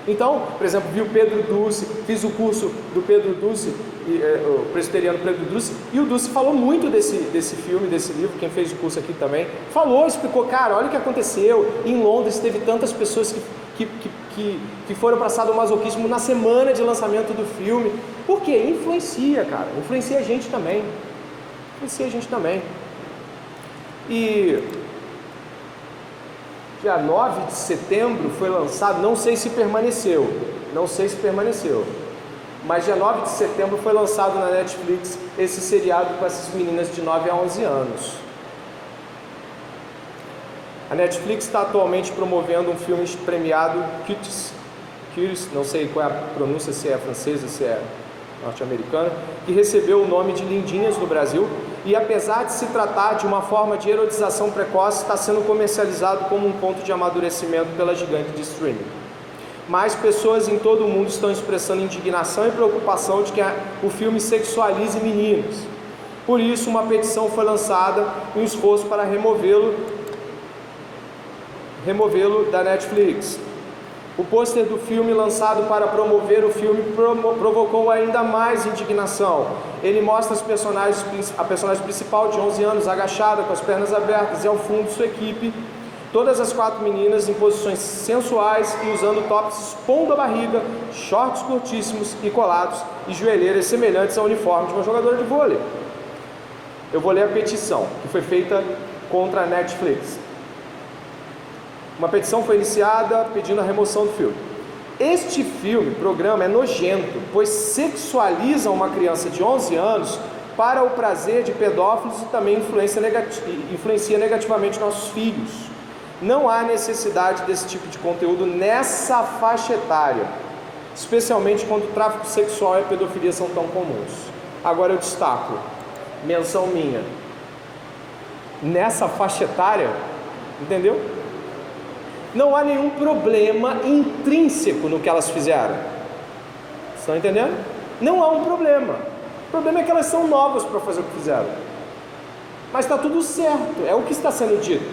Então, por exemplo, vi o Pedro Duce, fiz o curso do Pedro Duce, o presbiteriano Pedro Duce, e o Duce falou muito desse filme, desse livro. Quem fez o curso aqui também falou, explicou, cara, olha o que aconteceu. Em Londres teve tantas pessoas que foram para sadomasoquismo na semana de lançamento do filme. Por quê? Influencia, cara, influencia a gente também. E dia 9 de setembro foi lançado, não sei se permaneceu, mas dia 9 de setembro foi lançado na Netflix esse seriado com essas meninas de 9 a 11 anos. A Netflix está atualmente promovendo um filme premiado, Cuties, não sei qual é a pronúncia, se é francesa, se é norte-americana, que recebeu o nome de Lindinhas no Brasil, e apesar de se tratar de uma forma de erotização precoce, está sendo comercializado como um ponto de amadurecimento pela gigante de streaming. Mais pessoas em todo o mundo estão expressando indignação e preocupação de que o filme sexualize meninos. Por isso, uma petição foi lançada em um esforço para removê-lo da Netflix. O pôster do filme lançado para promover o filme provocou ainda mais indignação. Ele mostra a personagem principal de 11 anos agachada, com as pernas abertas, e ao fundo sua equipe, todas as 4 meninas em posições sensuais e usando tops expondo a barriga, shorts curtíssimos e colados e joelheiras semelhantes ao uniforme de uma jogadora de vôlei. Eu vou ler a petição que foi feita contra a Netflix. Uma petição foi iniciada pedindo a remoção do filme. Este programa é nojento, pois sexualiza uma criança de 11 anos para o prazer de pedófilos e também influencia negativamente nossos filhos. Não há necessidade desse tipo de conteúdo nessa faixa etária, especialmente quando o tráfico sexual e a pedofilia são tão comuns. Agora eu destaco, menção minha, nessa faixa etária, entendeu? Não há nenhum problema intrínseco no que elas fizeram. Estão entendendo? Não há um problema. O problema é que elas são novas para fazer o que fizeram. Mas está tudo certo, é o que está sendo dito.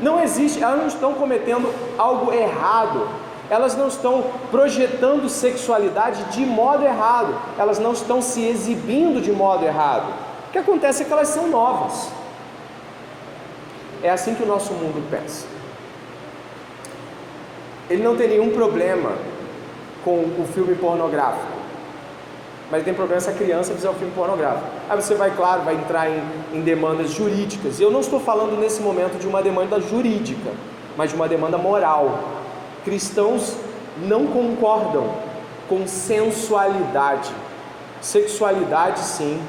Não existe, elas não estão cometendo algo errado. Elas não estão projetando sexualidade de modo errado. Elas não estão se exibindo de modo errado. O que acontece é que elas são novas. É assim que o nosso mundo pensa. Ele não tem nenhum problema com o filme pornográfico, mas tem problema se a criança fizer o filme pornográfico. Aí você vai entrar em demandas jurídicas. Eu não estou falando nesse momento de uma demanda jurídica, mas de uma demanda moral. Cristãos não concordam com sensualidade. Sexualidade, sim,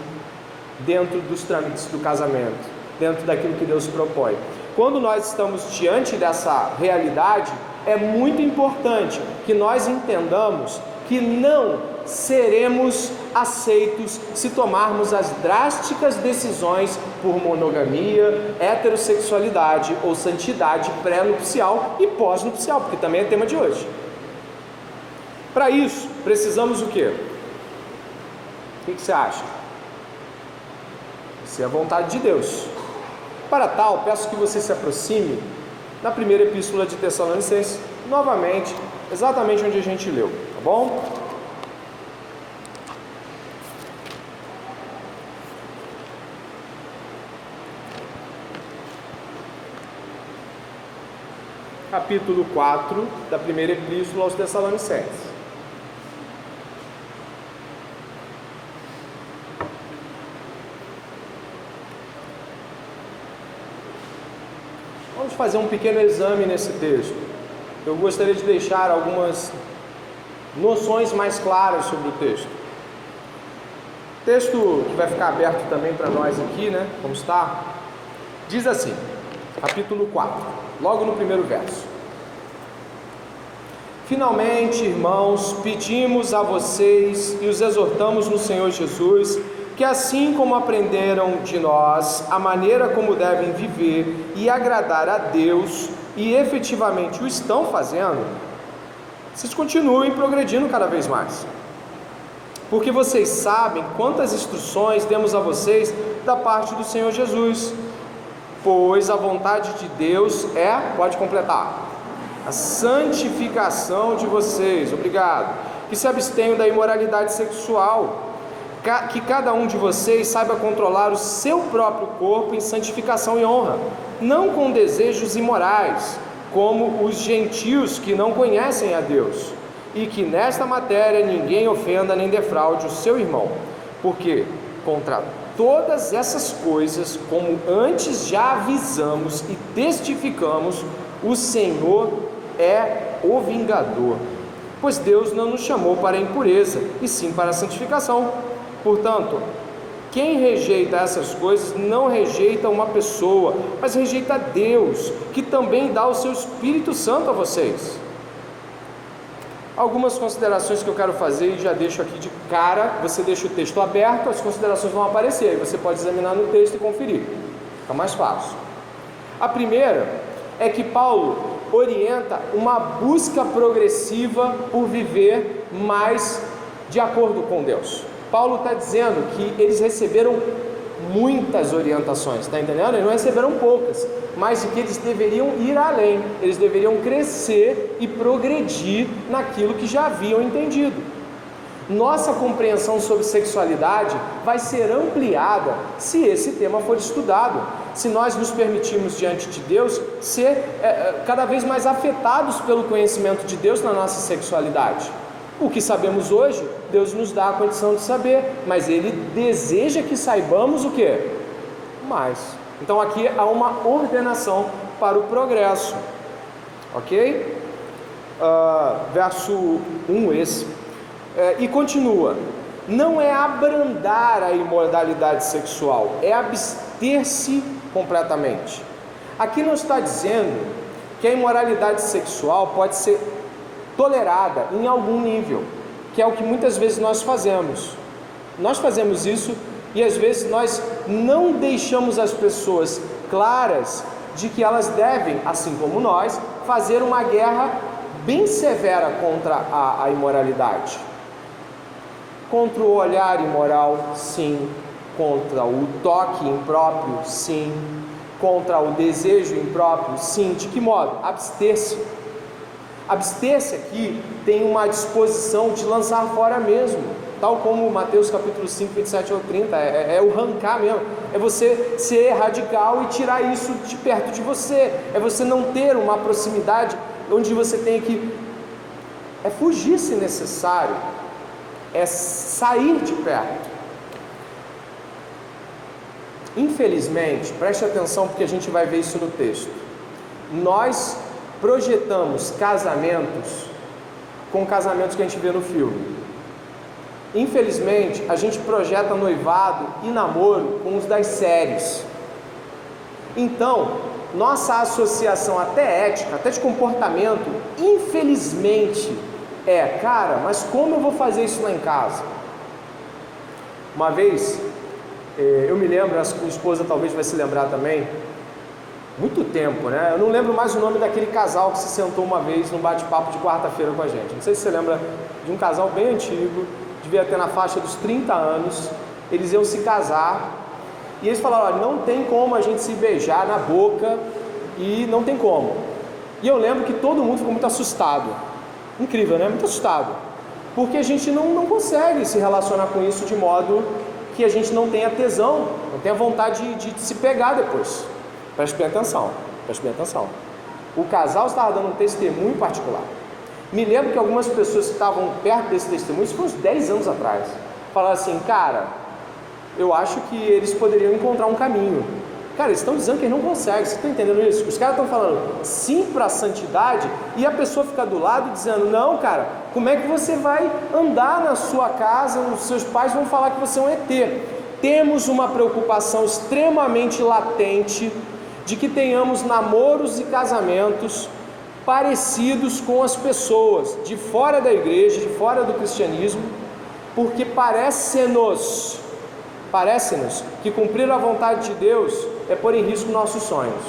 dentro dos trâmites do casamento, dentro daquilo que Deus propõe. Quando nós estamos diante dessa realidade, é muito importante que nós entendamos que não seremos aceitos se tomarmos as drásticas decisões por monogamia, heterossexualidade ou santidade pré-nupcial e pós-nupcial, porque também é tema de hoje. Para isso, precisamos o quê? O que você acha? Isso é a vontade de Deus. Para tal, peço que você se aproxime na primeira epístola de Tessalonicenses, novamente, exatamente onde a gente leu, tá bom? capítulo 4 da primeira epístola aos Tessalonicenses. Vamos fazer um pequeno exame nesse texto. Eu gostaria de deixar algumas noções mais claras sobre o texto. O texto que vai ficar aberto também para nós aqui, né? Como está? Diz assim, capítulo 4, logo no primeiro verso. Finalmente, irmãos, pedimos a vocês e os exortamos no Senhor Jesus, que assim como aprenderam de nós a maneira como devem viver e agradar a Deus, e efetivamente o estão fazendo, vocês continuem progredindo cada vez mais. Porque vocês sabem quantas instruções demos a vocês da parte do Senhor Jesus. Pois a vontade de Deus pode completar, a santificação de vocês, obrigado, que se abstenham da imoralidade sexual, que cada um de vocês saiba controlar o seu próprio corpo em santificação e honra, não com desejos imorais, como os gentios que não conhecem a Deus, e que nesta matéria ninguém ofenda nem defraude o seu irmão, porque contra todas essas coisas, como antes já avisamos e testificamos, o Senhor é o vingador, pois Deus não nos chamou para a impureza, e sim para a santificação. Portanto, quem rejeita essas coisas não rejeita uma pessoa, mas rejeita Deus, que também dá o seu Espírito Santo a vocês. Algumas considerações que eu quero fazer e já deixo aqui de cara. Você deixa o texto aberto, as considerações vão aparecer, você pode examinar no texto e conferir, fica mais fácil. A primeira é que Paulo orienta uma busca progressiva por viver mais de acordo com Deus. Paulo está dizendo que eles receberam muitas orientações, está entendendo? Eles não receberam poucas, mas de que eles deveriam ir além, eles deveriam crescer e progredir naquilo que já haviam entendido. Nossa compreensão sobre sexualidade vai ser ampliada se esse tema for estudado, se nós nos permitirmos diante de Deus ser cada vez mais afetados pelo conhecimento de Deus na nossa sexualidade. O que sabemos hoje, Deus nos dá a condição de saber, mas Ele deseja que saibamos o quê? Mais. Então aqui há uma ordenação para o progresso, ok? Verso 1 esse. E continua, não é abrandar a imoralidade sexual, é abster-se completamente. Aqui não está dizendo que a imoralidade sexual pode ser tolerada em algum nível, que é o que muitas vezes nós fazemos. Nós fazemos isso e às vezes nós não deixamos as pessoas claras de que elas devem, assim como nós, fazer uma guerra bem severa contra a imoralidade. Contra o olhar imoral, sim. Contra o toque impróprio, sim. Contra o desejo impróprio, sim. De que modo? Abster-se. Abster-se aqui tem uma disposição de lançar fora mesmo, tal como Mateus capítulo 5, 27 ao 30, é o arrancar mesmo, é você ser radical e tirar isso de perto de você, é você não ter uma proximidade onde você tem que fugir se necessário, é sair de perto. Infelizmente, preste atenção porque a gente vai ver isso no texto, nós projetamos casamentos com casamentos que a gente vê no filme. Infelizmente, a gente projeta noivado e namoro com os das séries. Então, nossa associação até ética, até de comportamento, infelizmente, cara, mas como eu vou fazer isso lá em casa? Uma vez, eu me lembro, a sua esposa talvez vai se lembrar também, muito tempo, né? Eu não lembro mais o nome daquele casal que se sentou uma vez num bate-papo de quarta-feira com a gente. Não sei se você lembra de um casal bem antigo, devia ter na faixa dos 30 anos. Eles iam se casar e eles falaram: olha, não tem como a gente se beijar na boca e não tem como. E eu lembro que todo mundo ficou muito assustado. Incrível, né? Muito assustado. Porque a gente não consegue se relacionar com isso de modo que a gente não tenha tesão, não tenha vontade de se pegar depois. Preste bem atenção, preste bem atenção. O casal estava dando um testemunho particular. Me lembro que algumas pessoas que estavam perto desse testemunho, isso foi uns 10 anos atrás, falaram assim: cara, eu acho que eles poderiam encontrar um caminho. Cara, eles estão dizendo que eles não conseguem, você está entendendo isso? Os caras estão falando sim para a santidade, e a pessoa fica do lado dizendo: não, cara, como é que você vai andar na sua casa, os seus pais vão falar que você é um ET. Temos uma preocupação extremamente latente de que tenhamos namoros e casamentos parecidos com as pessoas de fora da igreja, de fora do cristianismo, porque parece-nos que cumprir a vontade de Deus é pôr em risco nossos sonhos.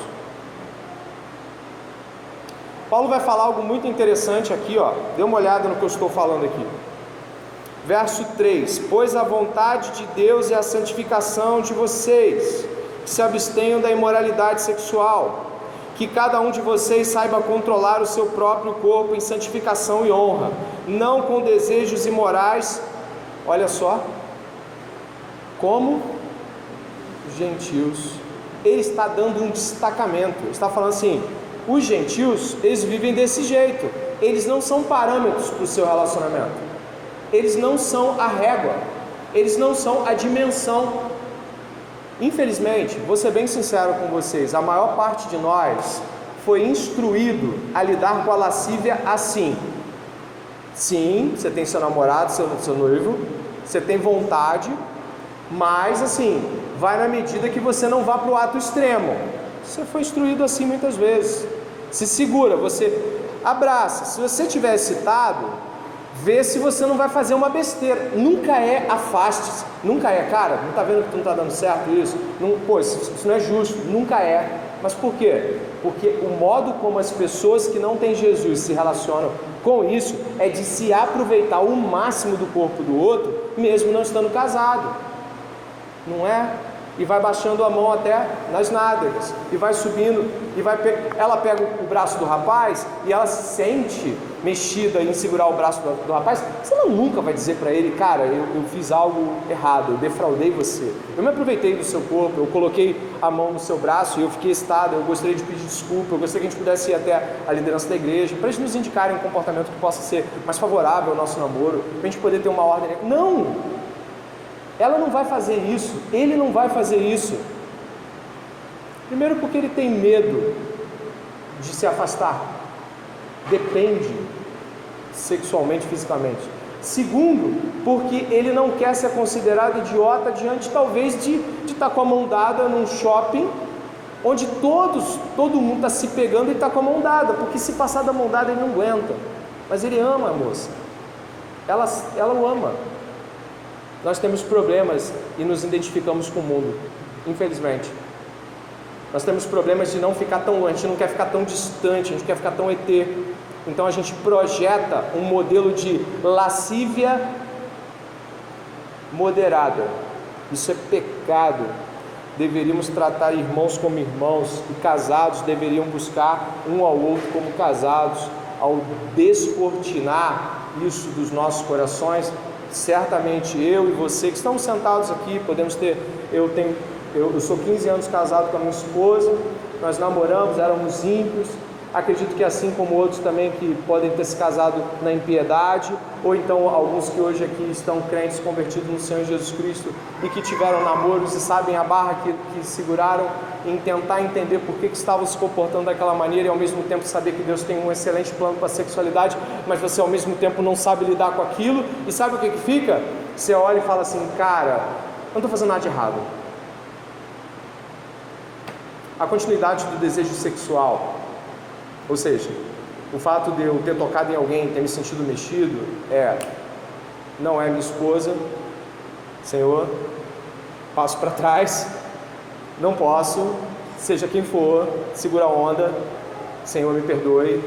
Paulo vai falar algo muito interessante aqui, ó. Dê uma olhada no que eu estou falando aqui. Verso 3: pois a vontade de Deus é a santificação de vocês, que se abstenham da imoralidade sexual, que cada um de vocês saiba controlar o seu próprio corpo em santificação e honra, não com desejos imorais, olha só, como gentios. Ele está dando um destacamento, ele está falando assim: os gentios, eles vivem desse jeito, eles não são parâmetros para o seu relacionamento, eles não são a régua, eles não são a dimensão. Infelizmente, vou ser bem sincero com vocês, a maior parte de nós foi instruído a lidar com a lascívia assim: sim, você tem seu namorado, seu noivo, você tem vontade, mas assim, vai na medida que você não vá para o ato extremo. Você foi instruído assim muitas vezes. Se segura, você abraça. Se você estiver excitado, vê se você não vai fazer uma besteira. Nunca é afaste-se, nunca é, cara, não está vendo que tu não está dando certo isso? Não, pô, isso não é justo, nunca é. Mas por quê? Porque o modo como as pessoas que não têm Jesus se relacionam com isso é de se aproveitar o máximo do corpo do outro, mesmo não estando casado, não é? E vai baixando a mão até nas nádegas, e vai subindo, e ela pega o braço do rapaz, e ela se sente mexida em segurar o braço do rapaz. Você nunca vai dizer para ele: cara, eu fiz algo errado, eu defraudei você, eu me aproveitei do seu corpo, eu coloquei a mão no seu braço e eu fiquei excitado, eu gostaria de pedir desculpa, eu gostaria que a gente pudesse ir até a liderança da igreja, para eles nos indicarem um comportamento que possa ser mais favorável ao nosso namoro, para a gente poder ter uma ordem. Não! Ela não vai fazer isso, ele não vai fazer isso. Primeiro, porque ele tem medo de se afastar, depende sexualmente, fisicamente. Segundo, porque ele não quer ser considerado idiota diante, talvez, de estar com a mão dada num shopping, onde todo mundo está se pegando e está com a mão dada, porque se passar da mão dada ele não aguenta. Mas ele ama a moça, ela o ama. Nós temos problemas e nos identificamos com o mundo, infelizmente. Nós temos problemas de não ficar tão longe, a gente não quer ficar tão distante, a gente quer ficar tão ET. Então a gente projeta um modelo de lascívia moderada. Isso é pecado. Deveríamos tratar irmãos como irmãos, e casados deveriam buscar um ao outro como casados. Ao descortinar isso dos nossos corações, certamente eu e você que estamos sentados aqui, podemos ter, eu sou 15 anos casado com a minha esposa, nós namoramos, éramos ímpios. Acredito que assim como outros também que podem ter se casado na impiedade, ou então alguns que hoje aqui estão crentes, convertidos no Senhor Jesus Cristo, e que tiveram namoros e sabem a barra que seguraram em tentar entender por que estavam se comportando daquela maneira, e ao mesmo tempo saber que Deus tem um excelente plano para a sexualidade, mas você ao mesmo tempo não sabe lidar com aquilo. E sabe o que fica? Você olha e fala assim: cara, eu não estou fazendo nada de errado. A continuidade do desejo sexual, ou seja, o fato de eu ter tocado em alguém, ter me sentido mexido, não é minha esposa, Senhor, passo para trás, não posso, seja quem for, segura a onda, Senhor, me perdoe.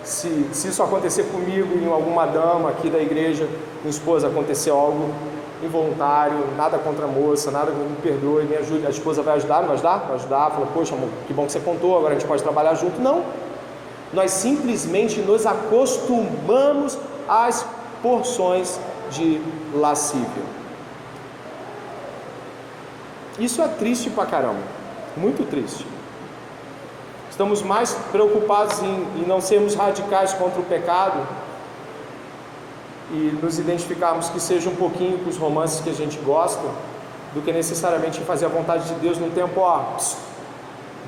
Se isso acontecer comigo e em alguma dama aqui da igreja, minha esposa, acontecer algo involuntário, nada contra a moça, nada, me perdoe, me ajude. A esposa vai ajudar, não vai ajudar? Vai ajudar, fala: poxa amor, que bom que você contou, agora a gente pode trabalhar junto. Não, nós simplesmente nos acostumamos às porções de lascívia. Isso é triste pra caramba, muito triste. estamos mais preocupados em não sermos radicais contra o pecado e nos identificarmos que seja um pouquinho com os romances que a gente gosta, do que necessariamente fazer a vontade de Deus num tempo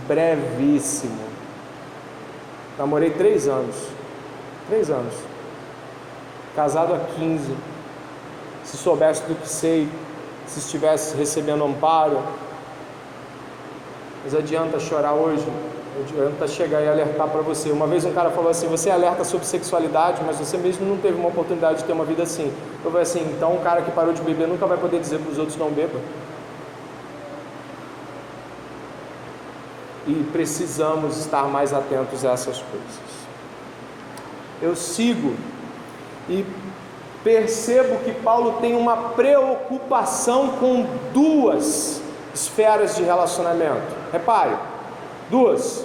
brevíssimo. Namorei 3 anos, casado há 15. Se soubesse do que sei, se estivesse recebendo amparo, mas adianta chorar hoje, adianta chegar e alertar para você. Uma vez um cara falou assim: você alerta sobre sexualidade, mas você mesmo não teve uma oportunidade de ter uma vida assim. Eu falei assim: então um cara que parou de beber nunca vai poder dizer para os outros não bebam. E precisamos estar mais atentos a essas coisas. Eu sigo e percebo que Paulo tem uma preocupação com 2 esferas de relacionamento. Repare, duas.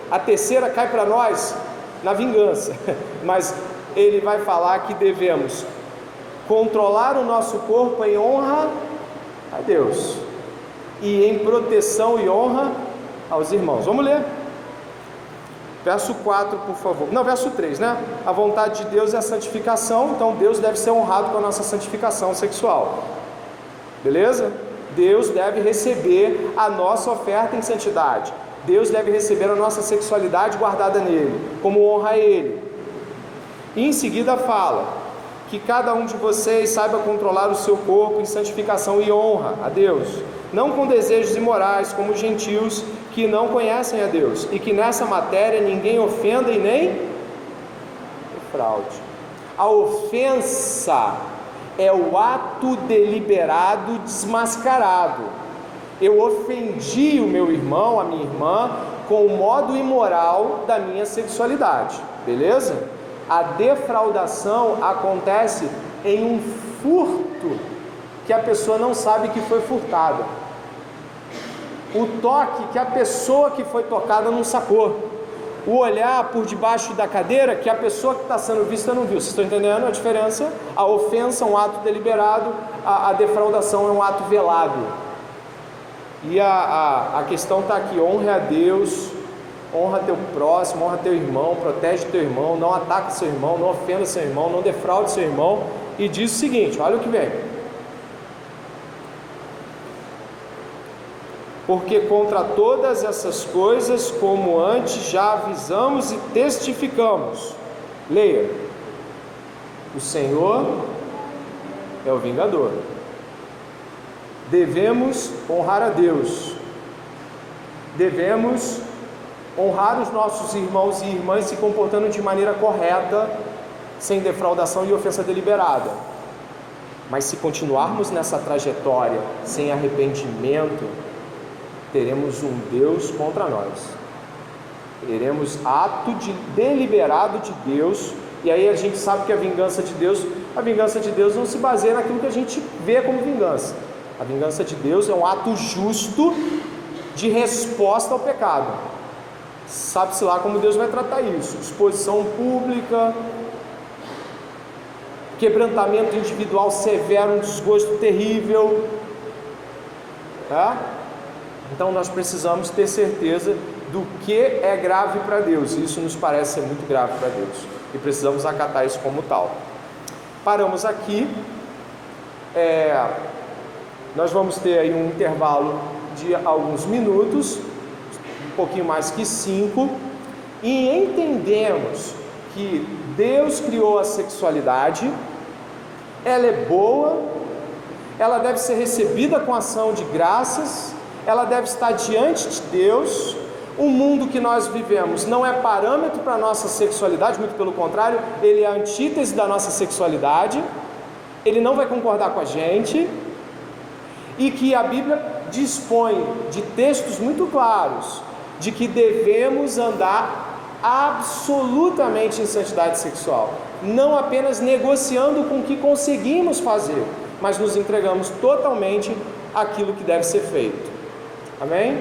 A terceira cai para nós na vingança, mas ele vai falar que devemos controlar o nosso corpo em honra a Deus e em proteção e honra aos irmãos. Vamos ler verso 4, por favor. Não, verso 3, né? A vontade de Deus é a santificação, então Deus deve ser honrado com a nossa santificação sexual. Beleza? Deus deve receber a nossa oferta em santidade. Deus deve receber a nossa sexualidade guardada nele, como honra a ele. E em seguida fala que cada um de vocês saiba controlar o seu corpo em santificação e honra a Deus, não com desejos imorais, como os gentios que não conhecem a Deus, e que nessa matéria ninguém ofenda e nem defraude. A ofensa é o ato deliberado desmascarado. Eu ofendi o meu irmão, a minha irmã, com o modo imoral da minha sexualidade, beleza? A defraudação acontece em um furto que a pessoa não sabe que foi furtada. O toque que a pessoa que foi tocada não sacou. O olhar por debaixo da cadeira que a pessoa que está sendo vista não viu. Vocês estão entendendo a diferença? A ofensa é um ato deliberado, a defraudação é um ato velado. E a questão está aqui: honre a Deus, honra teu próximo, honra teu irmão, protege teu irmão, não ataque seu irmão, não ofenda seu irmão, não defraude seu irmão. E diz o seguinte, olha o que vem: porque contra todas essas coisas, como antes já avisamos e testificamos. Leia: o Senhor é o vingador. Devemos honrar a Deus, devemos honrar os nossos irmãos e irmãs se comportando de maneira correta, sem defraudação e ofensa deliberada. Mas se continuarmos nessa trajetória sem arrependimento, teremos um Deus contra nós, teremos ato deliberado de Deus. E aí a gente sabe que a vingança de Deus não se baseia naquilo que a gente vê como vingança. A vingança de Deus é um ato justo de resposta ao pecado. Sabe-se lá como Deus vai tratar isso: exposição pública, quebrantamento individual severo, um desgosto terrível, tá? Então nós precisamos ter certeza do que é grave para Deus. Isso nos parece ser muito grave para Deus e precisamos acatar isso como tal. Paramos aqui. Nós vamos ter aí um intervalo de alguns minutos, um pouquinho mais que 5, e entendemos que Deus criou a sexualidade, ela é boa, ela deve ser recebida com ação de graças, ela deve estar diante de Deus. O mundo que nós vivemos não é parâmetro para a nossa sexualidade, muito pelo contrário, ele é a antítese da nossa sexualidade, ele não vai concordar com a gente, e que a Bíblia dispõe de textos muito claros de que devemos andar absolutamente em santidade sexual, não apenas negociando com o que conseguimos fazer, mas nos entregamos totalmente àquilo que deve ser feito. Amém?